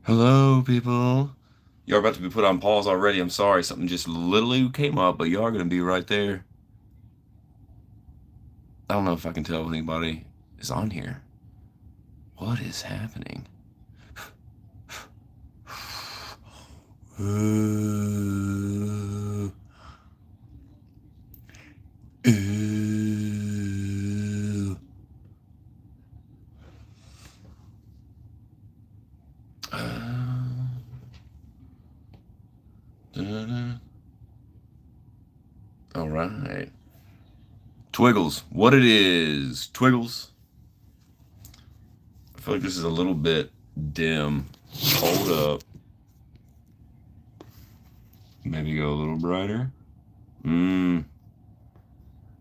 Hello, people. You're about to be put on pause already. I'm sorry. Something just literally came up, but you are going to be right there. I don't know if I can tell if anybody is on here. What is happening? Uh, uh, uh, da-da-da. All right. Twiggles. What it is. Twiggles. I feel like this is a little bit dim. Hold up. Maybe go a little brighter. Mmm.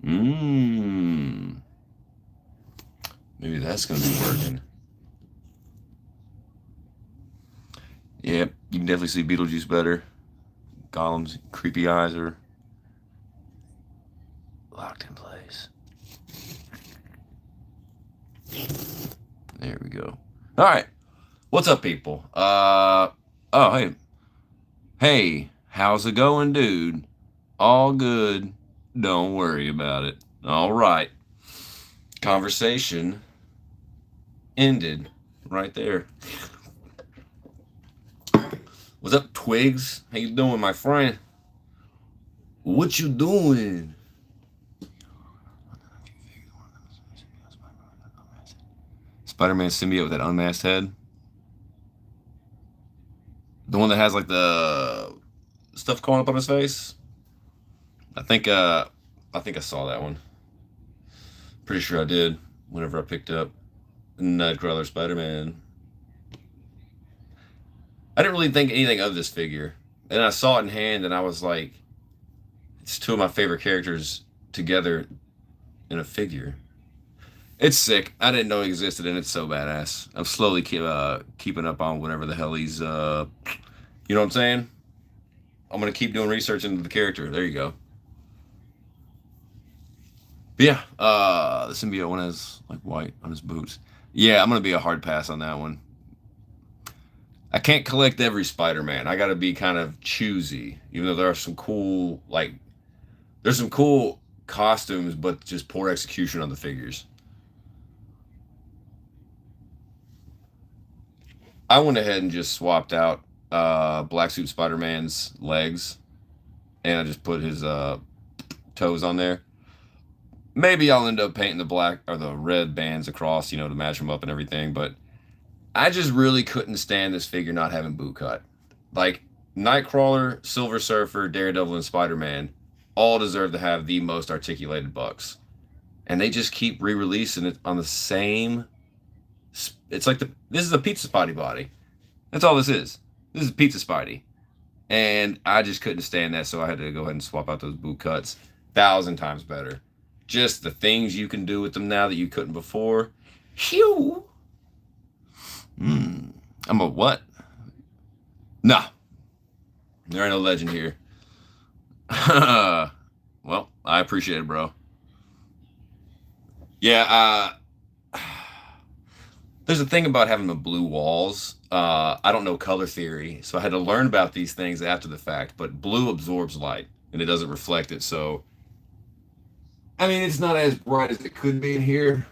Mmm. Maybe that's going to be working. Yep, you can definitely see Beetlejuice better. Gollum's creepy eyes are locked in place. There we go. All right. What's up, people? Oh, hey. Hey, how's it going, dude? All good. Don't worry about it. All right. Conversation ended right there. What's up, Twigs? How you doing, my friend? What you doing? Spider-Man symbiote with that unmasked head. The one that has like the stuff going up on his face. I think uh I think I saw that one. Pretty sure I did whenever I picked up Nightcrawler Spider-Man. I didn't really think anything of this figure. And I saw it in hand and I was like, it's two of my favorite characters together in a figure. It's sick. I didn't know it existed and it's so badass. I'm slowly keeping up on whatever the hell he's you know what I'm saying? I'm gonna keep doing research into the character. There you go. But yeah, the symbiote one has like white on his boots. Yeah, I'm gonna be a hard pass on that one. I can't collect every Spider-Man. I gotta be kind of choosy, even though there are some cool there's some cool costumes, but just poor execution on the figures. I went ahead and just swapped out Black Suit Spider-Man's legs, and I just put his toes on there. Maybe I'll end up painting the black or the red bands across, to match them up and everything. But I just really couldn't stand this figure not having boot cut. Like Nightcrawler, Silver Surfer, Daredevil, and Spider Man all deserve to have the most articulated bucks, and they just keep re-releasing it on the same. It's like this is a pizza Spidey body. That's all this is. This is pizza Spidey, and I just couldn't stand that, so I had to go ahead and swap out those boot cuts. 1,000 times better. Just the things you can do with them now that you couldn't before. Phew. I'm a what? Nah, there ain't no legend here. Well, I appreciate it, bro. Yeah, there's a thing about having the blue walls. I don't know color theory, so I had to learn about these things after the fact. But blue absorbs light and it doesn't reflect it. So, I mean, it's not as bright as it could be in here,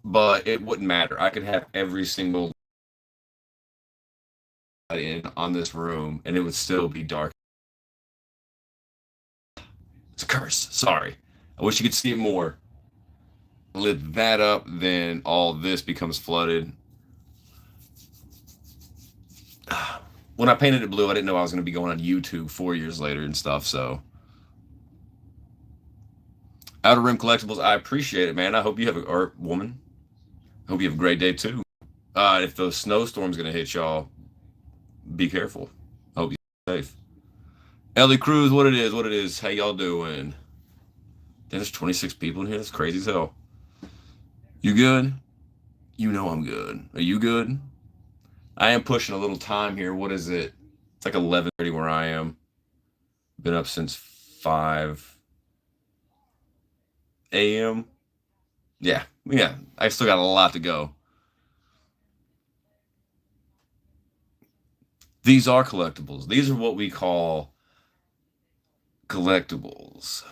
but it wouldn't matter. I could have every single light in on this room and it would still be dark. It's a curse. Sorry. I wish you could see it more. Lit that up, then all this becomes flooded. When I painted it blue, I didn't know I was going to be going on YouTube 4 years later and stuff. So, Outer Rim Collectibles, I appreciate it, man. I hope you have or woman. I hope you have a great day too. If the snowstorm's going to hit y'all, be careful. I hope you're safe. Ellie Cruz, what it is, what it is. How y'all doing? There's 26 people in here. That's crazy as hell. You good? You know I'm good. Are you good? I am pushing a little time here. What is it? It's like 11:30 where I am. Been up since 5 a.m. Yeah, yeah. I still got a lot to go. These are collectibles. These are what we call collectibles.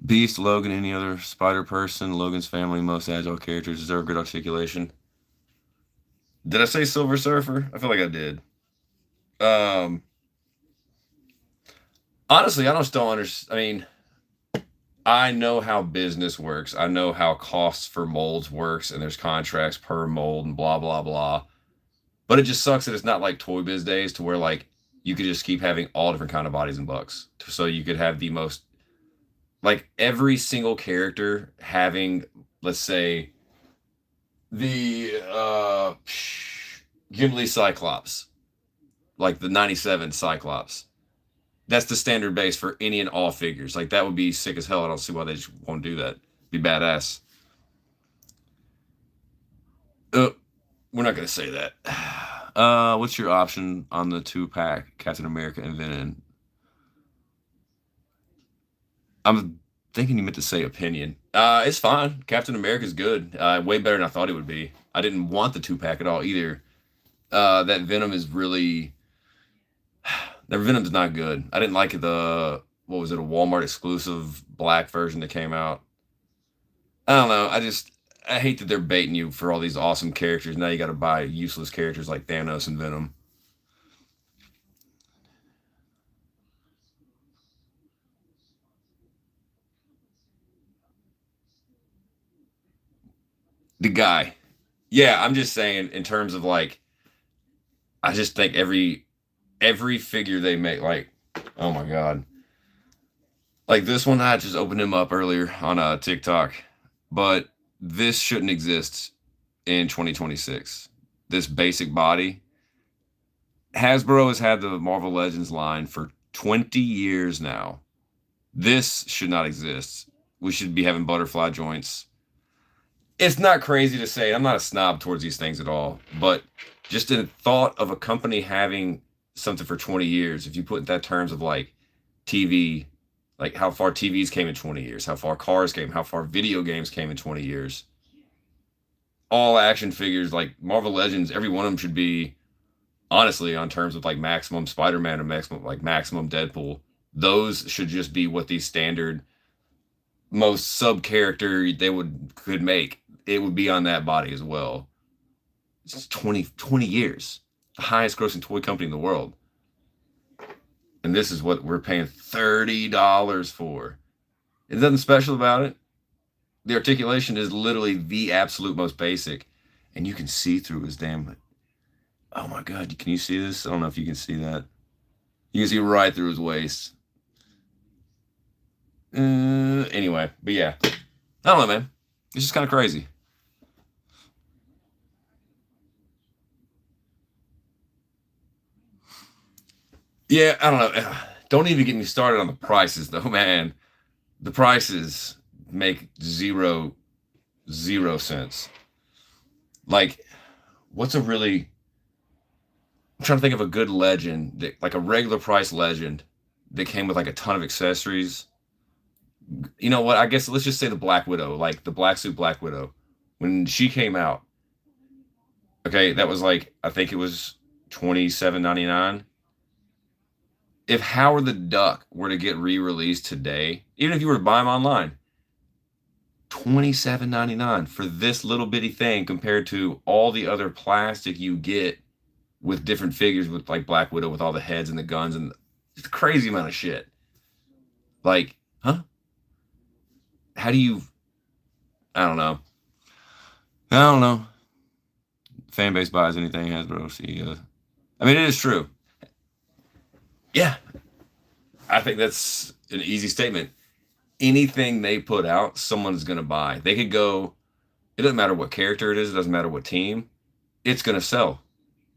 Beast, Logan, any other spider person, Logan's family, most agile characters deserve good articulation. Did I say Silver Surfer? I feel like I did. Um, Honestly, I just don't understand. I mean, I know how business works. I know how costs for molds works, and there's contracts per mold and blah blah blah. But it just sucks that it's not like Toy Biz days to where like you could just keep having all different kind of bodies and bucks. So you could have the most like every single character having, let's say, the Gimli Cyclops, like the 97 Cyclops. That's the standard base for any and all figures. Like that would be sick as hell. I don't see why they just won't do that. Be badass. We're not gonna say that. What's your option on the 2-pack Captain America and Venom? I'm thinking you meant to say opinion. It's fine. Captain America's good. Way better than I thought it would be. I didn't want the 2-pack at all either. That Venom is really. The Venom's not good. I didn't like the what was it, a Walmart exclusive black version that came out. I don't know. I hate that they're baiting you for all these awesome characters. Now you got to buy useless characters like Thanos and Venom. The guy. Yeah, I'm just saying in terms of like I just think every figure they make, like, oh my god. Like this one, I just opened him up earlier on TikTok, but this shouldn't exist in 2026. This basic body. Hasbro has had the Marvel Legends line for 20 years now. This should not exist. We should be having butterfly joints. It's not crazy to say. I'm not a snob towards these things at all, but just in thought of a company having something for 20 years, if you put that terms of like TV, like how far TVs came in 20 years, how far cars came, how far video games came in 20 years. All action figures like Marvel Legends, every one of them should be honestly on terms of like maximum Spider-Man and maximum Deadpool. Those should just be what these standard most sub character they could make. It would be on that body as well. It's just 20 years. The highest grossing toy company in the world. And this is what we're paying $30 for. There's nothing special about it. The articulation is literally the absolute most basic. And you can see through his damn. Oh my god, can you see this? I don't know if you can see that. You can see right through his waist. Anyway, but yeah. I don't know, man. It's just kind of crazy. Yeah, I don't know. Don't even get me started on the prices, though, man. The prices make zero sense. Like, what's a really? I'm trying to think of a good legend, like a regular price legend that came with like a ton of accessories. You know what? I guess let's just say the Black Widow, like the black suit Black Widow, when she came out. Okay, that was like I think it was $27.99. If Howard the Duck were to get re-released today, even if you were to buy them online, $27.99 for this little bitty thing compared to all the other plastic you get with different figures with like Black Widow with all the heads and the guns and it's a crazy amount of shit. Like, huh? How do you? I don't know. I don't know. Fan base buys anything Hasbro. See, I mean, it is true. Yeah, I think that's an easy statement. Anything they put out, someone's gonna buy. They could go. It doesn't matter what character it is. It doesn't matter what team. It's gonna sell,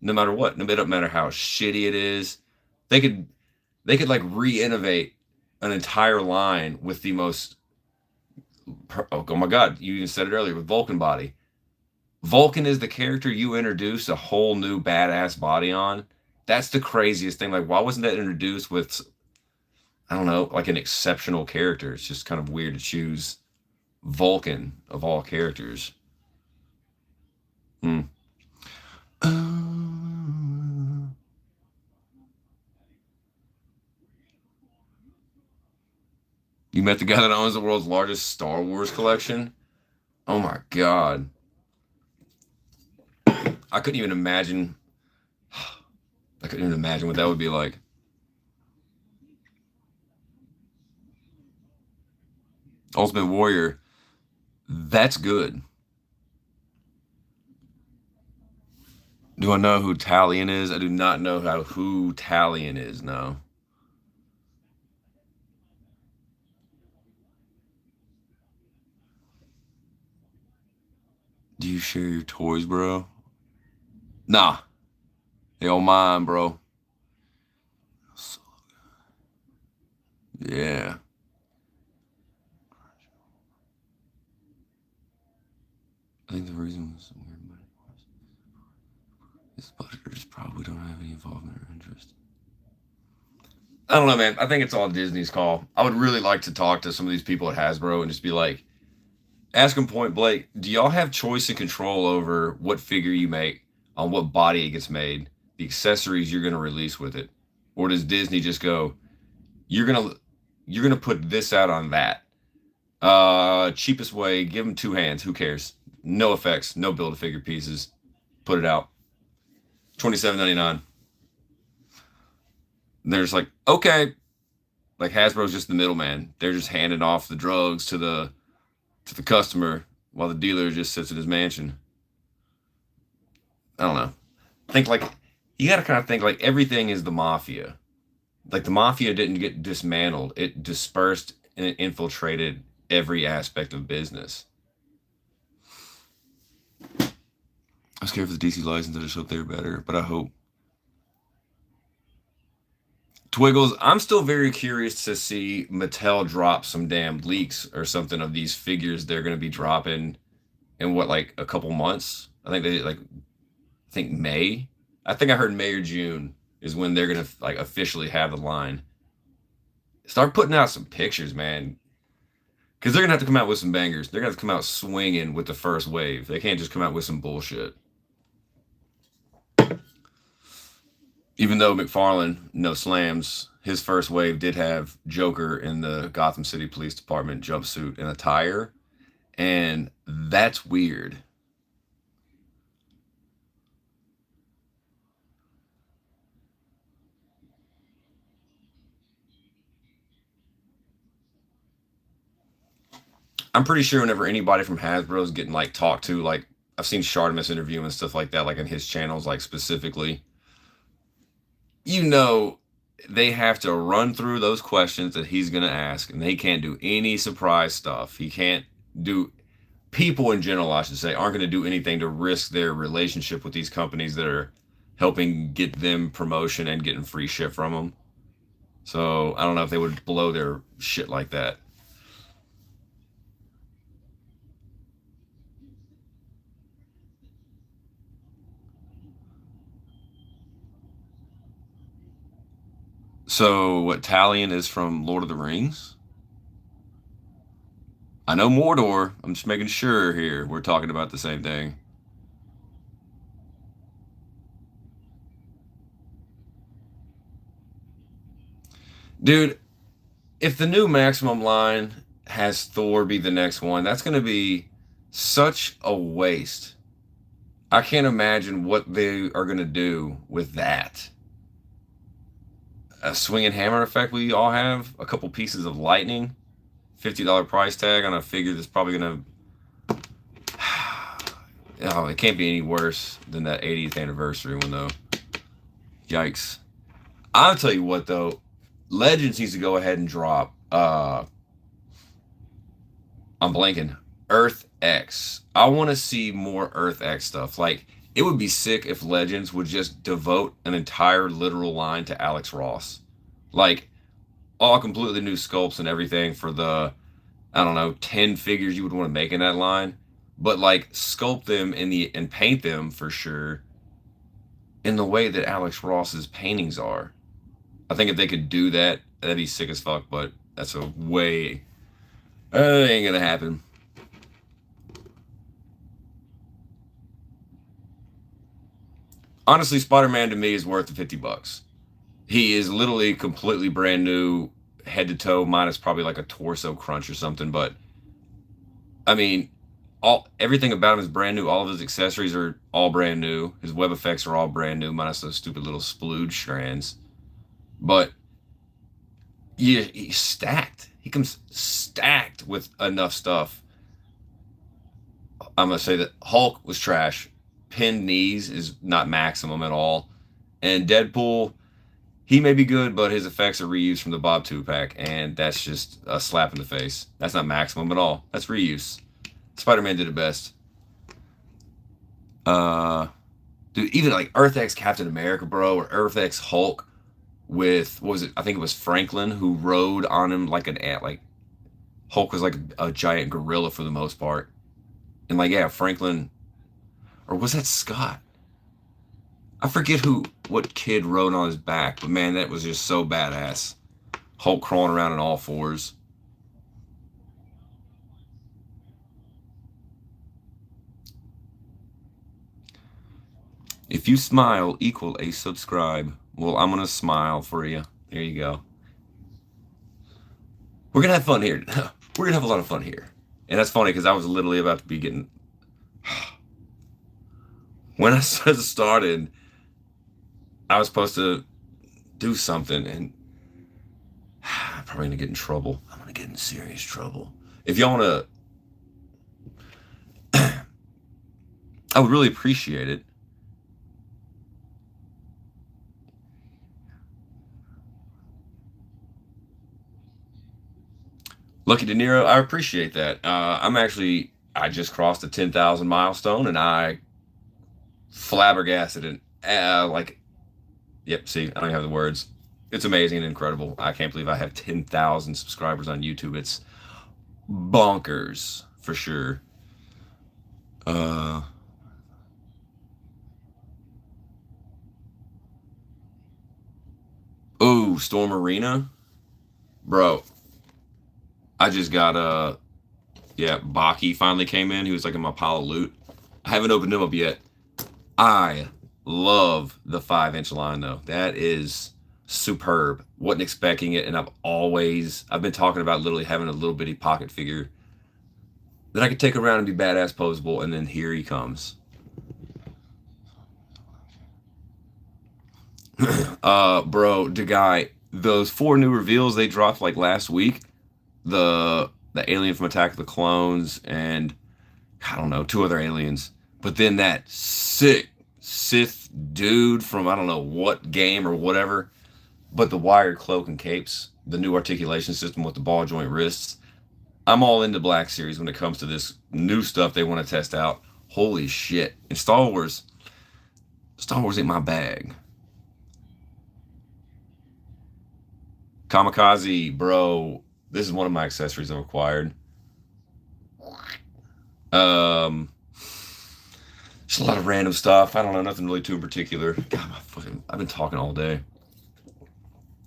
no matter what. No, it doesn't matter how shitty it is. They could, they could like re-innovate an entire line with the most. Oh my God! You even said it earlier with Vulcan body. Vulcan is the character you introduce a whole new badass body on. That's the craziest thing. Like, why wasn't that introduced with, I don't know, like an exceptional character? It's just kind of weird to choose Vulcan of all characters. Hmm. You met the guy that owns the world's largest Star Wars collection? Oh my god. I couldn't even imagine. I couldn't even imagine what that would be like. Ultimate Warrior. That's good. Do I know who Talion is? I do not know who Talion is, no. Do you share your toys, bro? Nah. They all mine, bro. Yeah. I think the reason was some weird money was his butters probably don't have any involvement or interest. I don't know, man. I think it's all Disney's call. I would really like to talk to some of these people at Hasbro and just be like, ask them point blank, do y'all have choice and control over what figure you make, on what body it gets made, the accessories you're gonna release with it? Or does Disney just go, you're gonna you're gonna put this out on that? Cheapest way, give them two hands, who cares? No effects, no build a figure pieces. Put it out. $27.99. They're just like, okay. Like Hasbro's just the middleman. They're just handing off the drugs to the customer while the dealer just sits in his mansion. I don't know. Think like you gotta kind of think like everything is the mafia. Like the mafia didn't get dismantled; it dispersed and it infiltrated every aspect of business. I was scared for the DC license. I just hope they're better, but I hope. Twiggles, I'm still very curious to see Mattel drop some damn leaks or something of these figures they're going to be dropping in what, like a couple months. I think I think May. I think I heard May or June is when they're gonna like officially have the line. Start putting out some pictures, man, because they're gonna have to come out with some bangers. They're gonna have to come out swinging with the first wave. They can't just come out with some bullshit. Even though McFarlane, no slams, his first wave did have Joker in the Gotham City Police Department jumpsuit and attire, and that's weird. I'm pretty sure whenever anybody from Hasbro is getting like talked to, like I've seen Shardamus interview and stuff like that, like in his channels, like specifically, you know, they have to run through those questions that he's gonna ask, and they can't do any surprise stuff. He can't do people in general, I should say, aren't going to do anything to risk their relationship with these companies that are helping get them promotion and getting free shit from them. So I don't know if they would blow their shit like that. So what Talion is from Lord of the Rings? I know Mordor. I'm just making sure here we're talking about the same thing. Dude, if the new Maximum line has Thor be the next one, that's going to be such a waste. I can't imagine what they are going to do with that. A swinging hammer effect we all have, a couple pieces of lightning, $50 price tag on a figure that's probably going to. Oh, it can't be any worse than that 80th anniversary one, though. Yikes. I'll tell you what, though. Legends needs to go ahead and drop. I'm blanking. Earth X. I want to see more Earth X stuff. Like, it would be sick if Legends would just devote an entire literal line to Alex Ross. Like, all completely new sculpts and everything for the, I don't know, 10 figures you would want to make in that line. But, like, sculpt them and paint them for sure in the way that Alex Ross's paintings are. I think if they could do that, that'd be sick as fuck, but that's a way. It ain't gonna happen. Honestly, Spider-Man to me is worth the $50. He is literally completely brand new, head to toe, minus probably like a torso crunch or something. But I mean, all everything about him is brand new. All of his accessories are all brand new. His web effects are all brand new, minus those stupid little splooge strands. But yeah, he's stacked. He comes stacked with enough stuff. I'm gonna say that Hulk was trash. Pinned knees is not maximum at all. And Deadpool, he may be good, but his effects are reused from the Bob 2 pack, and that's just a slap in the face. That's not maximum at all. That's reuse. Spider-Man did it best. Uh, Dude, even like Earth X Captain America, bro, or Earth X Hulk with what was it? I think it was Franklin who rode on him like an ant. Like Hulk was like a giant gorilla for the most part, and like yeah, Franklin, or was that Scott? I forget what kid rode on his back, but man, that was just so badass. Hulk crawling around on all fours. If you smile, equal a subscribe. Well, I'm gonna smile for you. There you go. We're gonna have fun here. We're gonna have a lot of fun here. And that's funny because I was literally about to be getting. When I started, I was supposed to do something, and I'm probably gonna get in trouble. I'm gonna get in serious trouble. If y'all wanna, I would really appreciate it. Lucky De Niro, I appreciate that. I just crossed the 10,000 milestone, and I flabbergasted and like, yep. See, I don't have the words. It's amazing and incredible. I can't believe I have 10,000 subscribers on YouTube. It's bonkers for sure. Uh, oh, Storm Arena, bro. I just got yeah, Baki finally came in. He was like in my pile of loot. I haven't opened him up yet. I love the 5-inch line though. That is superb. Wasn't expecting it, and I've been talking about literally having a little bitty pocket figure that I could take around and be badass posable, and then here he comes. Bro, the guy, those 4 new reveals they dropped like last week, the alien from Attack of the Clones, and I don't know, 2 other aliens. But then that sick Sith dude from I don't know what game or whatever, but the wired cloak and capes, the new articulation system with the ball joint wrists. I'm all into Black Series when it comes to this new stuff they want to test out. Holy shit. And Star Wars ain't my bag. Kamikaze, bro, this is one of my accessories I've acquired. Um, just a lot of random stuff. I don't know, nothing really too in particular. God, I've been talking all day.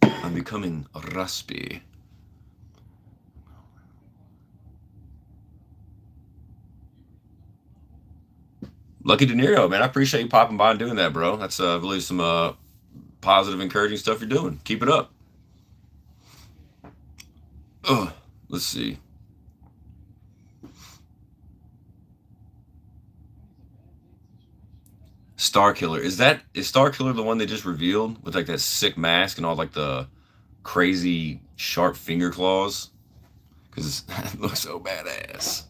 I'm becoming raspy. Lucky De Niro, man. I appreciate you popping by and doing that, bro. That's really some positive, encouraging stuff you're doing. Keep it up. Ugh, let's see. Star Killer. Is Star Killer the one they just revealed with like that sick mask and all like the crazy sharp finger claws? Because it looks so badass.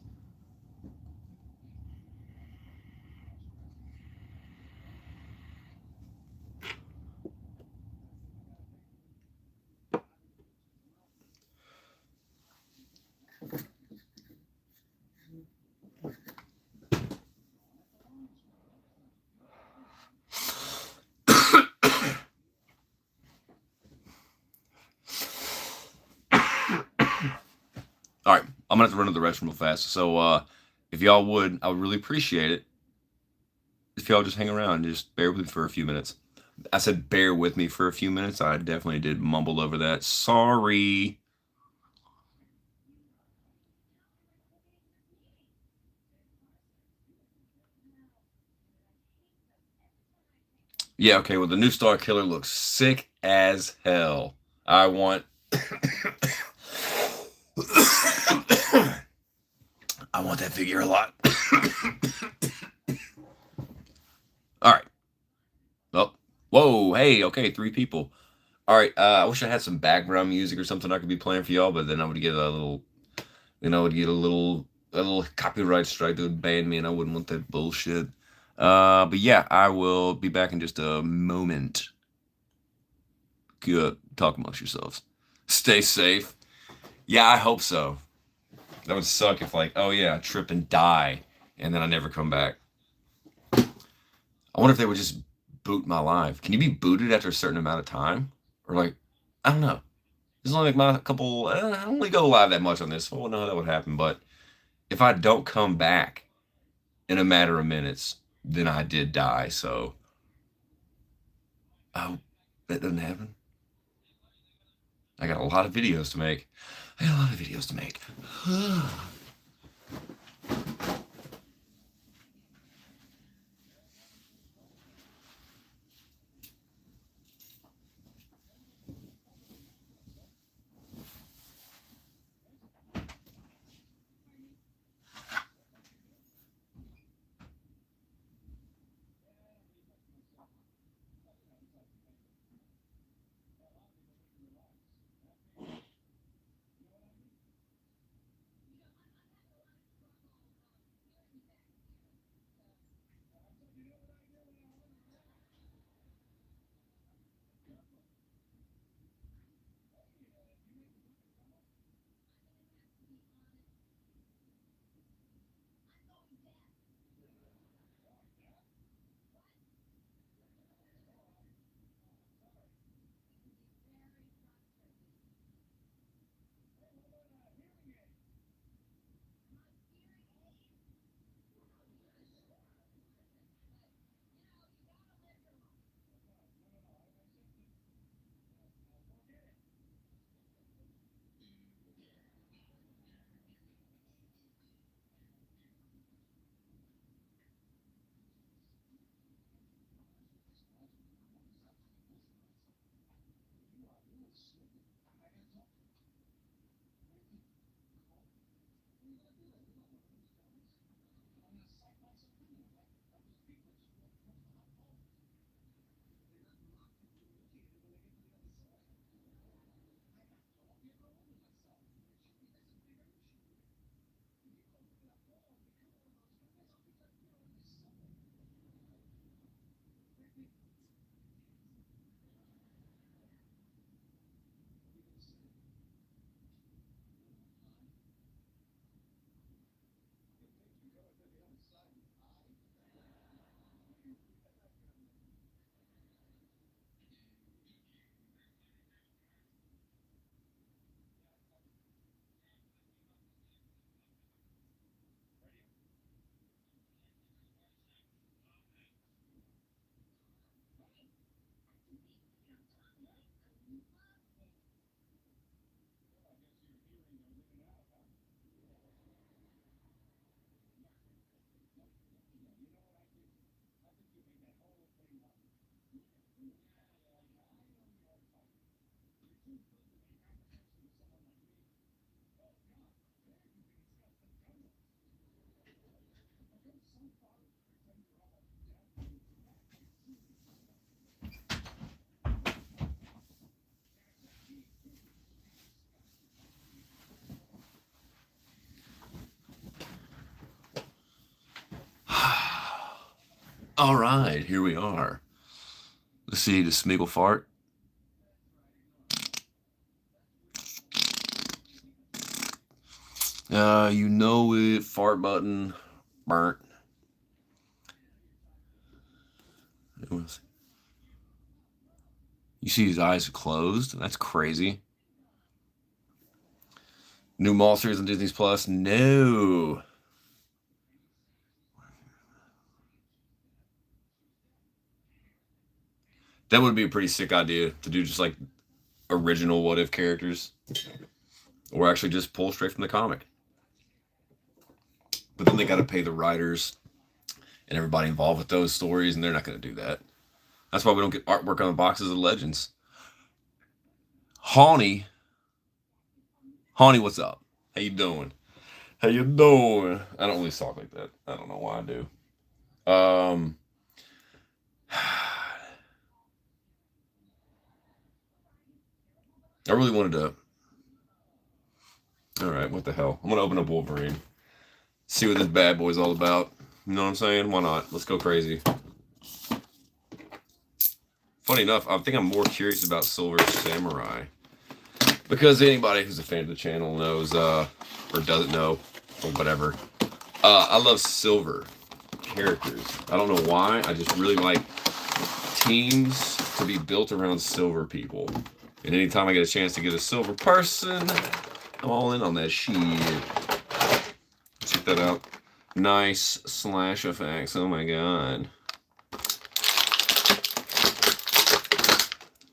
All right, I'm gonna have to run to the restroom real fast. So if y'all would, I would really appreciate it if y'all just hang around and just bear with me for a few minutes. I said bear with me for a few minutes. I definitely did mumble over that. Sorry. Yeah, okay, well, the new Star Killer looks sick as hell. I want... I want that figure a lot. All right. Oh, whoa, hey, okay, 3 people. All right, I wish I had some background music or something I could be playing for y'all, but then I would get a little, I would get a little copyright strike that would ban me, and I wouldn't want that bullshit. But yeah, I will be back in just a moment. Good. Talk amongst yourselves. Stay safe. Yeah, I hope so. That would suck if, like, oh yeah, I trip and die, and then I never come back. I wonder if they would just boot my live. Can you be booted after a certain amount of time? Or, like, I don't know. There's only like my couple. I don't really go live that much on this, so I wouldn't know how that would happen. But if I don't come back in a matter of minutes, then I did die. So, oh, that doesn't happen. I got a lot of videos to make. I got a lot of videos to make. All right, here we are. Let's see, the Smeagol fart. You know it. Fart button. Burnt. You see his eyes closed? That's crazy. New mall series on Disney's Plus? No. That would be a pretty sick idea to do just like original what if characters. Or actually just pull straight from the comic. But then they got to pay the writers and everybody involved with those stories, and they're not going to do that. That's why we don't get artwork on the boxes of Legends. Hawny, what's up? How you doing? How you doing? I don't really talk like that. I don't know why I do. Um, I really wanted to. All right, what the hell? I'm gonna open up Wolverine. See what this bad boy's all about. You know what I'm saying? Why not? Let's go crazy. Funny enough, I think I'm more curious about Silver Samurai. Because anybody who's a fan of the channel knows, or doesn't know, or whatever. I love silver characters. I don't know why. I just really like teams to be built around silver people. And anytime I get a chance to get a silver person, I'm all in on that shit. Check that out. Nice slash effects. Oh my god.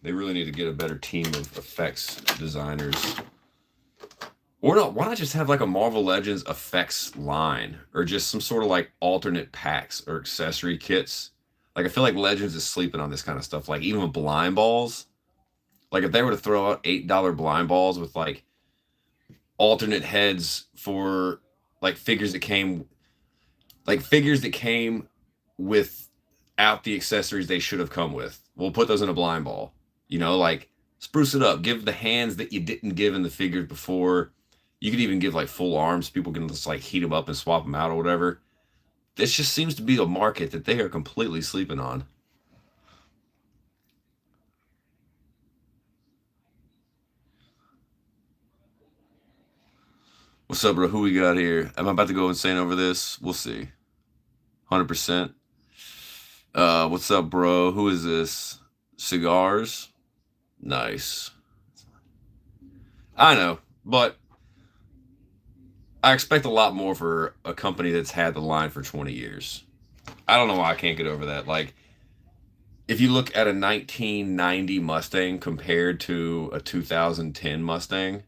They really need to get a better team of effects designers. Or not, why not just have like a Marvel Legends effects line? Or just some sort of like alternate packs or accessory kits. Like I feel like Legends is sleeping on this kind of stuff. Like even with blind balls. Like if they were to throw out $8 blind balls with like alternate heads for like figures that came without the accessories they should have come with. We'll put those in a blind ball. You know, like spruce it up. Give the hands that you didn't give in the figures before. You could even give like full arms. People can just like heat them up and swap them out or whatever. This just seems to be a market that they are completely sleeping on. What's up, bro? Who we got here? Am I about to go insane over this? We'll see. 100%. What's up, bro? Who is this? Cigars? Nice. I know, but I expect a lot more for a company that's had the line for 20 years. I don't know why I can't get over that. Like, if you look at a 1990 Mustang compared to a 2010 Mustang,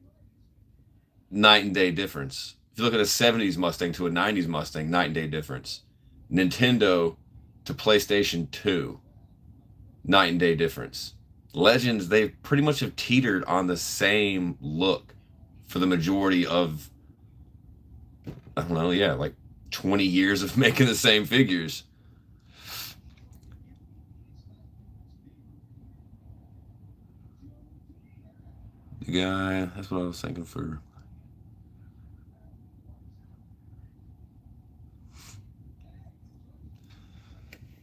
night and day difference. If you look at a 70s Mustang to a 90s Mustang, night and day difference. Nintendo to PlayStation 2, night and day difference. Legends, they pretty much have teetered on the same look for the majority of, I don't know, yeah, like 20 years of making the same figures. The guy, that's what I was thinking for.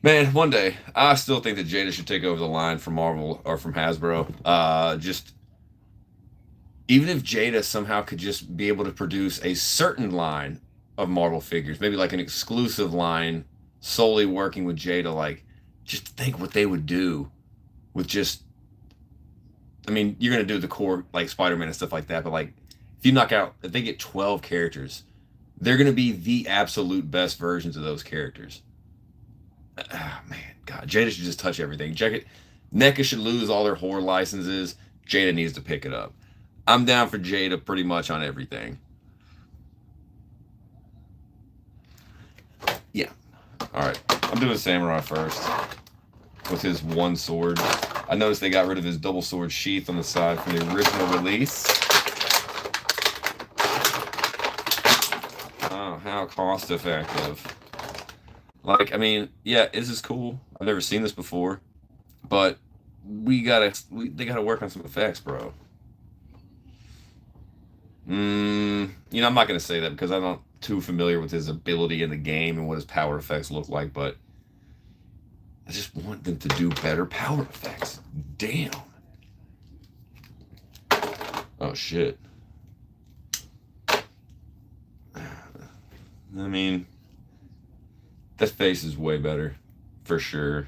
Man, one day, I still think that Jada should take over the line from Marvel or from Hasbro. Just even if Jada somehow could just be able to produce a certain line of Marvel figures, maybe like an exclusive line solely working with Jada, like just think what they would do with just, I mean, you're going to do the core like Spider-Man and stuff like that, but like if they get 12 characters, they're going to be the absolute best versions of those characters. Oh, man, God, Jada should just touch everything. NECA should lose all their horror licenses. Jada needs to pick it up. I'm down for Jada pretty much on everything. Yeah. All right. I'm doing Samurai first with his one sword. I noticed they got rid of his double sword sheath on the side from the original release. Oh, how cost effective. Like, I mean, yeah, this is cool. I've never seen this before, but they gotta work on some effects, bro. I'm not gonna say that because I'm not too familiar with his ability in the game and what his power effects look like, but I just want them to do better power effects. Damn. Oh shit. I mean, that face is way better, for sure.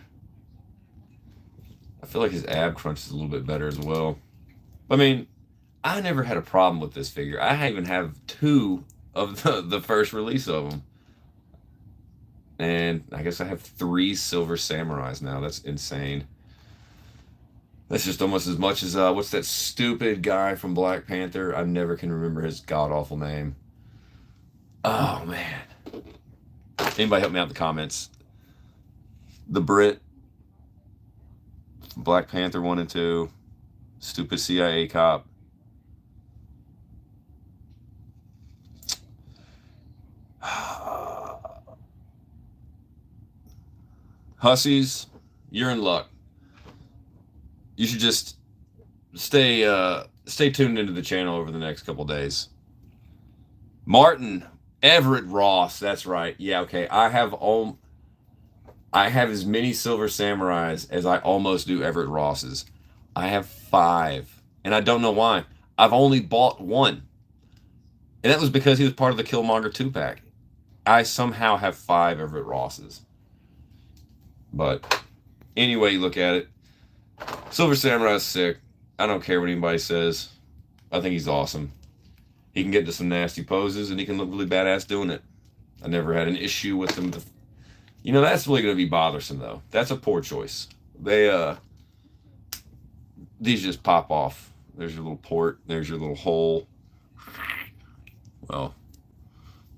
I feel like his ab crunch is a little bit better as well. I mean, I never had a problem with this figure. I even have 2 of the first release of them. And I guess I have 3 Silver Samurais now. That's insane. That's just almost as much as, what's that stupid guy from Black Panther? I never can remember his god-awful name. Oh, man. Anybody help me out in the comments? The Brit. Black Panther 1 and 2. Stupid CIA cop. Hussies, you're in luck. You should just stay tuned into the channel over the next couple days. Martin Everett Ross, that's right. Yeah, okay. I have as many Silver Samurais as I almost do Everett Rosses. I have 5, and I don't know why. I've only bought 1, and that was because he was part of the Killmonger 2-pack. I somehow have 5 Everett Rosses. But anyway, you look at it. Silver Samurai is sick. I don't care what anybody says. I think he's awesome. He can get into some nasty poses, and he can look really badass doing it. I never had an issue with him. You know, that's really going to be bothersome, though. That's a poor choice. These just pop off. There's your little port. There's your little hole. Well,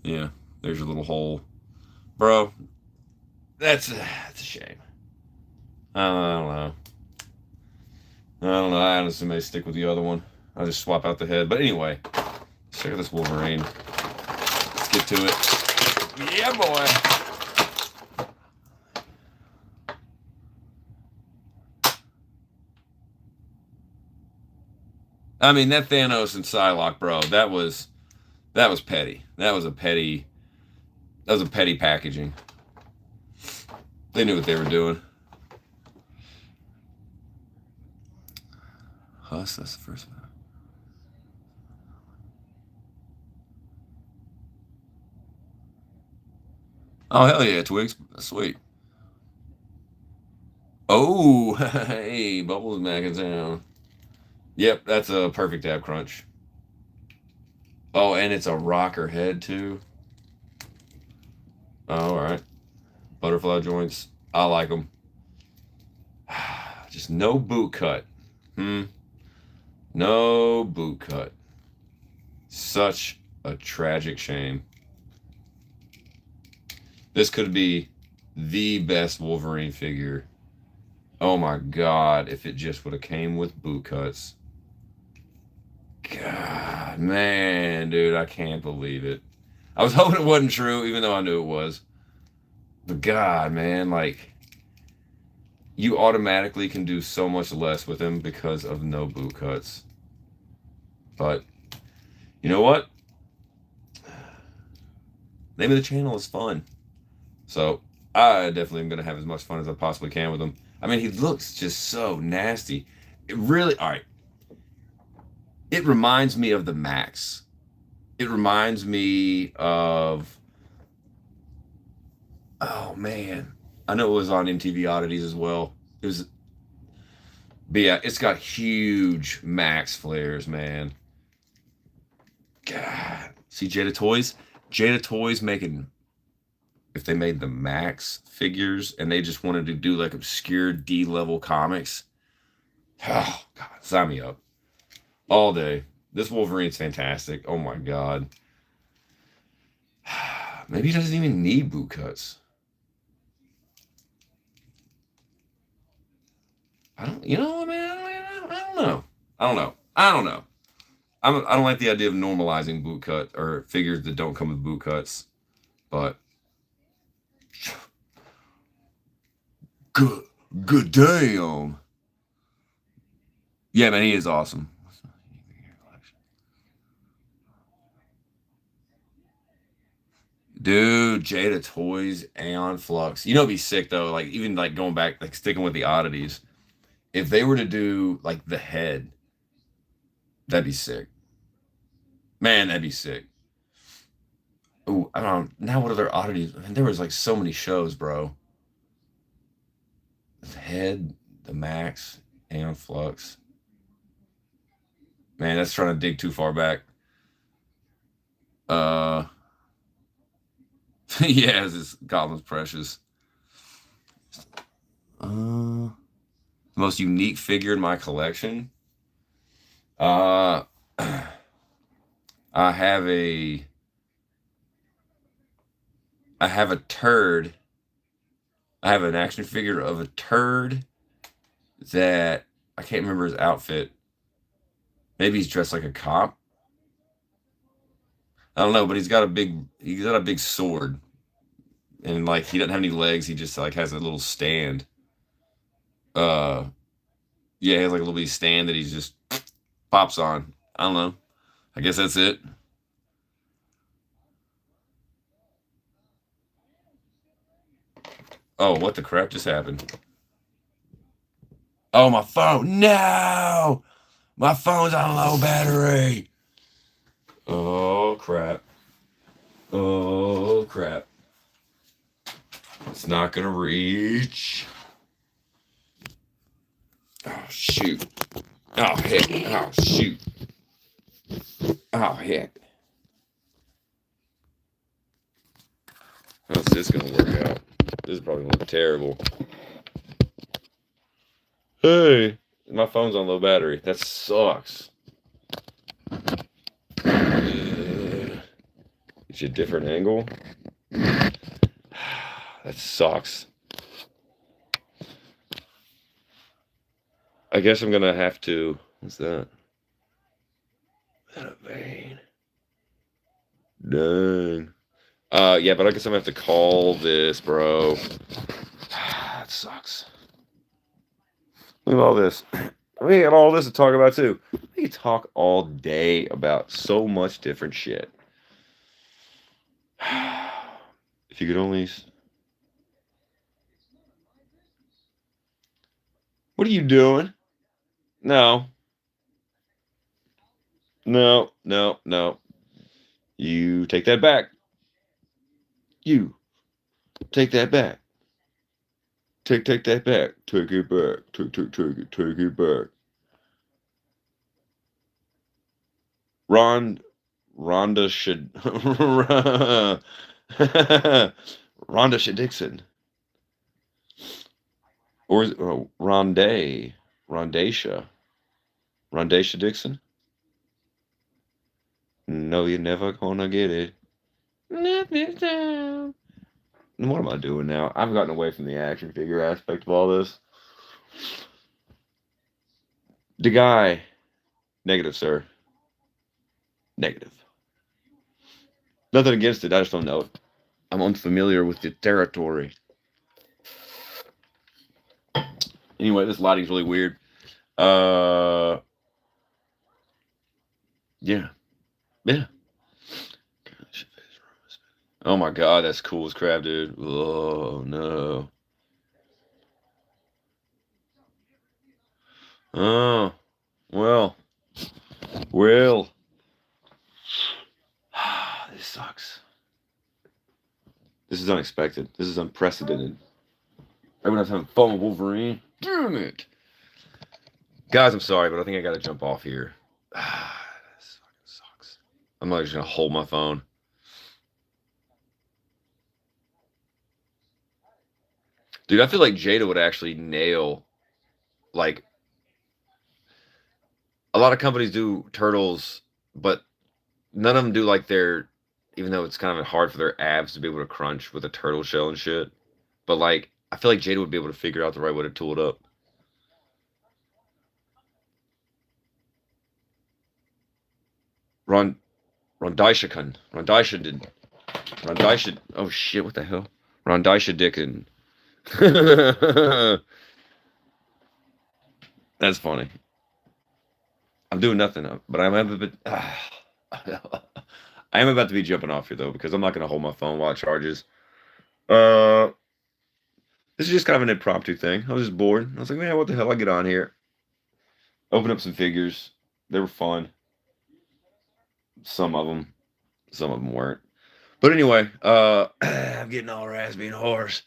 yeah, there's your little hole. Bro, that's a shame. I don't know. I honestly may stick with the other one. I'll just swap out the head. But anyway, let's check out this Wolverine. Let's get to it. Yeah, boy. I mean, that Thanos and Psylocke, bro, that was petty. That was a petty packaging. They knew what they were doing. Huss, that's the first one. Oh, hell yeah, Twigs. Sweet. Oh, hey, Bubbles back in town. Yep, that's a perfect ab crunch. Oh, and it's a rocker head, too. Oh, all right. Butterfly joints. I like them. Just no boot cut. No boot cut. Such a tragic shame. This could be the best Wolverine figure. Oh my God, if it just would have came with boot cuts. God, man, dude, I can't believe it. I was hoping it wasn't true, even though I knew it was. But God, man, like, you automatically can do so much less with him because of no boot cuts. But, you know what? Name of the channel is fun. So, I definitely am going to have as much fun as I possibly can with him. I mean, he looks just so nasty. It really, all right. It reminds me of the Max. It reminds me of, oh man, I know it was on MTV Oddities as well. It was, but yeah, it's got huge Max flares, man. God, see Jada Toys? Jada Toys making, if they made the Max figures and they just wanted to do like obscure D-level comics, oh God, sign me up all day. This Wolverine's fantastic. Oh my God. Maybe he doesn't even need boot cuts. I don't, you know, man, I don't know. I don't know. I don't like the idea of normalizing boot cut or figures that don't come with boot cuts, but good damn. Yeah, man, he is awesome. Dude, Jada Toys, Aeon Flux. You know, it'd be sick though. Like even like going back, like sticking with the oddities. If they were to do like the head, that'd be sick. Man, that'd be sick. Ooh, I don't know. Now what other oddities? I mean, there was like so many shows, bro. The head, the Max, Aeon Flux. Man, that's trying to dig too far back. Yeah, this Goblin's Precious. Most unique figure in my collection. I have a turd. I have an action figure of a turd that I can't remember his outfit. Maybe he's dressed like a cop. I don't know, but he's got a big sword, and like he doesn't have any legs. He just like has a little stand. Uh, yeah, he has like a little bitty stand that he's just pops on. I don't know. I guess that's it. Oh, what the crap just happened? Oh, my phone. No! My phone's on low battery. Oh, crap. Oh, crap. It's not going to reach. Oh, shoot. Oh, heck. Oh, shoot. Oh, heck. How's this going to work out? This is probably going to look terrible. Hey, my phone's on low battery. That sucks. It's a different angle. That sucks. I guess I'm gonna have to. What's that? Is that a vein? Dang. Yeah, but I guess I'm gonna have to call this, bro. That sucks. Look at all this. We got all this to talk about too. We can talk all day about so much different shit. If you could only. What are you doing? No. No, no, no. You take that back. You take that back. Take that back. Take it back. Take it back. Rhonda should Rhonda should Dixon. Or is it Rondasha Dixon? No, you're never gonna get it. Not this time. What am I doing now? I've gotten away from the action figure aspect of all this. The guy, negative, sir. Negative. Nothing against it. I just don't know it. I'm unfamiliar with the territory. Anyway, this lighting's really weird. Yeah. Yeah. Oh my god, that's cool as crap, dude. Oh no. Oh. Well. Well. This sucks. This is unexpected. This is unprecedented. Everyone's having fun with Wolverine. Damn it. Guys, I'm sorry, but I think I gotta jump off here. This fucking sucks. I'm not just gonna hold my phone. Dude, I feel like Jada would actually nail, like, a lot of companies do turtles, but none of them do like their, even though it's kind of hard for their abs to be able to crunch with a turtle shell and shit. But like, I feel like Jada would be able to figure out the right way to tool it up. Ron, Rondisha did. Rondisha. Oh shit! What the hell? Rondisha Dickin. That's funny. I'm doing nothing, but I'm a bit. I am about to be jumping off here though because I'm not going to hold my phone while it charges. Uh, this is just kind of an impromptu thing. I was just bored. I was like, man, what the hell? I get on here, open up some figures. They were fun. Some of them weren't. But anyway, I'm getting all raspy and hoarse.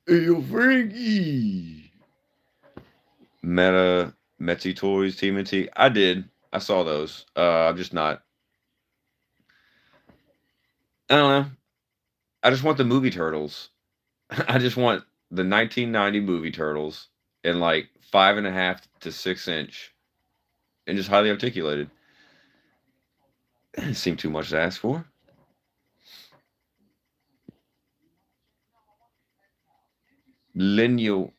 Hey, yo, Frankie. Metsy Toys, TMNT. I did. I saw those. I'm just not. I don't know. I just want the movie turtles. I just want the 1990 movie turtles in like 5.5 to 6 inch and just highly articulated. It didn't seem too much to ask for. Lineal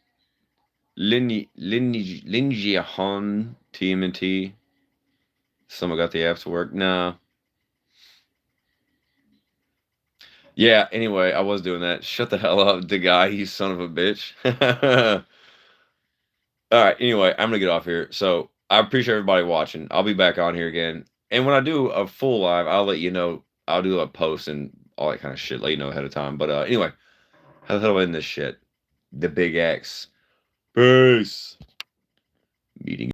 Linjiahon TMNT. Someone got the apps to work. No. Yeah, anyway, I was doing that. Shut the hell up, the guy, you son of a bitch. All right, anyway, I'm gonna get off here. So I appreciate everybody watching. I'll be back on here again. And when I do a full live, I'll let you know. I'll do a post and all that kind of shit, let you know ahead of time. But anyway, how the hell do I end this shit? The Big X. Peace. Meeting.